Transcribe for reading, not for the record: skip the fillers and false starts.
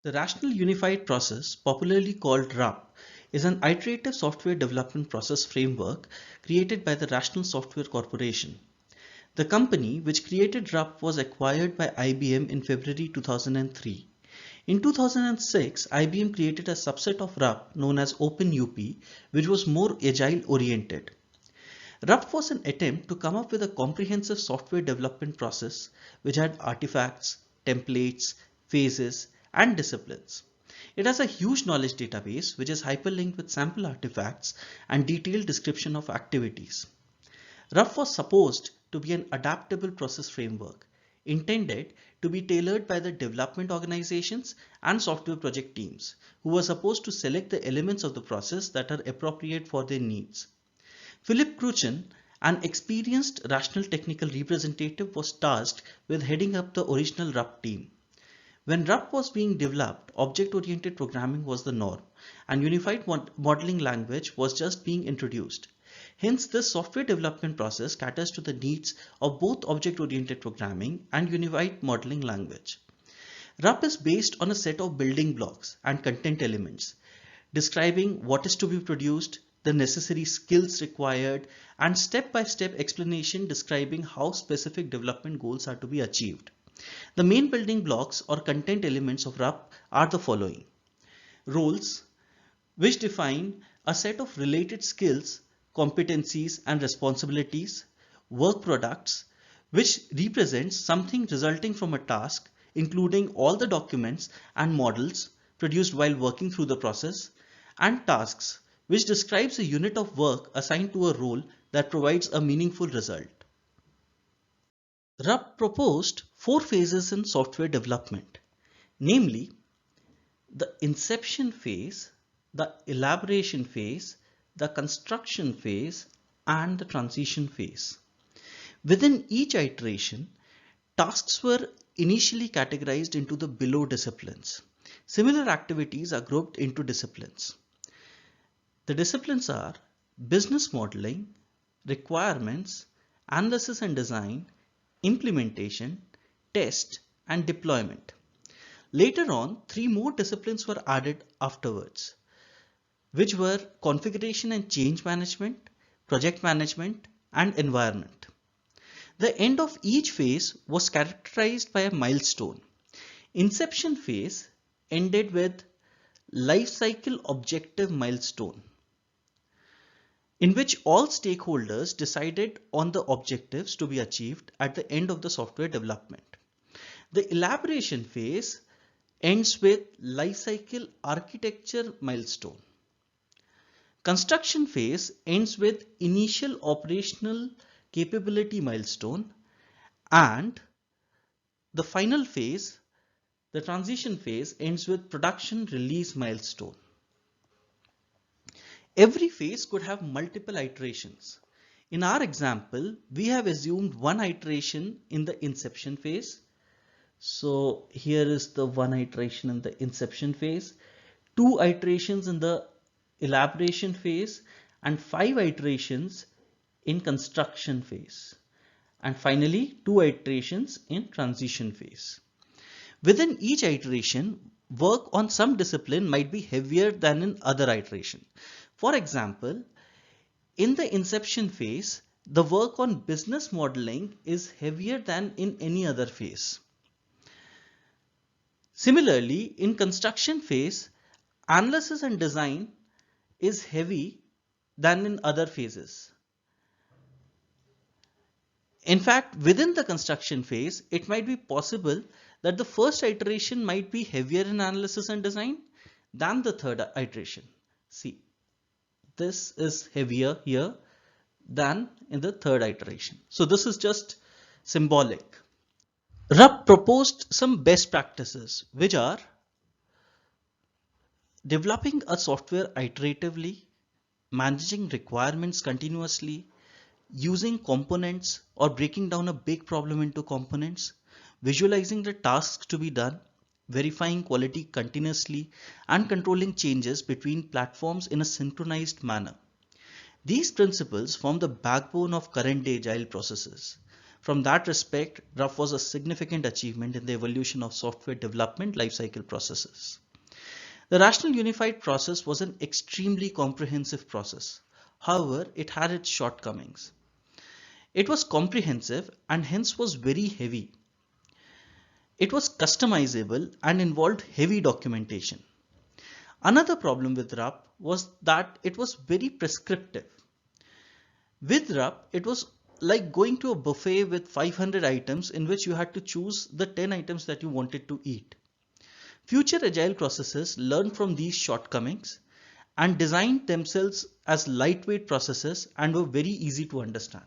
The Rational Unified Process, popularly called RUP, is an iterative software development process framework created by the Rational Software Corporation. The company which created RUP was acquired by IBM in February 2003. In 2006, IBM created a subset of RUP known as OpenUP, which was more agile oriented. RUP was an attempt to come up with a comprehensive software development process which had artifacts, templates, phases, and disciplines. It has a huge knowledge database which is hyperlinked with sample artifacts and detailed description of activities. RUP was supposed to be an adaptable process framework intended to be tailored by the development organizations and software project teams who were supposed to select the elements of the process that are appropriate for their needs. Philip Kruchen, an experienced rational technical representative, was tasked with heading up the original RUP team. When RUP was being developed, object-oriented programming was the norm, and unified modeling language was just being introduced. Hence, this software development process caters to the needs of both object-oriented programming and unified modeling language. RUP is based on a set of building blocks and content elements, describing what is to be produced, the necessary skills required, and step-by-step explanation describing how specific development goals are to be achieved. The main building blocks or content elements of RUP are the following. Roles, which define a set of related skills, competencies, and responsibilities. Work products, which represents something resulting from a task, including all the documents and models produced while working through the process. And tasks, which describes a unit of work assigned to a role that provides a meaningful result. RUP proposed 4 phases in software development, namely the inception phase, the elaboration phase, the construction phase, and the transition phase. Within each iteration, tasks were initially categorized into the below disciplines. Similar activities are grouped into disciplines. The disciplines are business modeling, requirements, analysis and design, implementation, test, and deployment. Later on, 3 more disciplines were added afterwards, which were configuration and change management, project management, and environment. The end of each phase was characterized by a milestone. Inception phase ended with life cycle objective milestone, in which all stakeholders decided on the objectives to be achieved at the end of the software development. The elaboration phase ends with lifecycle architecture milestone. Construction phase ends with initial operational capability milestone, and the final phase, the transition phase, ends with production release milestone. Every phase could have multiple iterations. In our example, we have assumed one iteration in the inception phase. So here is the one iteration in the inception phase, 2 iterations in the elaboration phase, and 5 iterations in construction phase, and finally 2 iterations in transition phase. Within each iteration, work on some discipline might be heavier than in other iteration. For example, in the inception phase, the work on business modeling is heavier than in any other phase. Similarly, in construction phase, analysis and design is heavy than in other phases. In fact, within the construction phase, it might be possible that the first iteration might be heavier in analysis and design than the third iteration. See, this is heavier here than in the third iteration. So this is just symbolic. RUP proposed some best practices, which are developing a software iteratively, managing requirements continuously, using components or breaking down a big problem into components, visualizing the tasks to be done, verifying quality continuously, and controlling changes between platforms in a synchronized manner. These principles form the backbone of current day agile processes. From that respect, RUF was a significant achievement in the evolution of software development lifecycle processes. The Rational Unified Process was an extremely comprehensive process. However, it had its shortcomings. It was comprehensive and hence was very heavy. It was customizable and involved heavy documentation. Another problem with RUP was that it was very prescriptive. With RUP, it was like going to a buffet with 500 items in which you had to choose the 10 items that you wanted to eat. Future agile processes learned from these shortcomings and designed themselves as lightweight processes and were very easy to understand.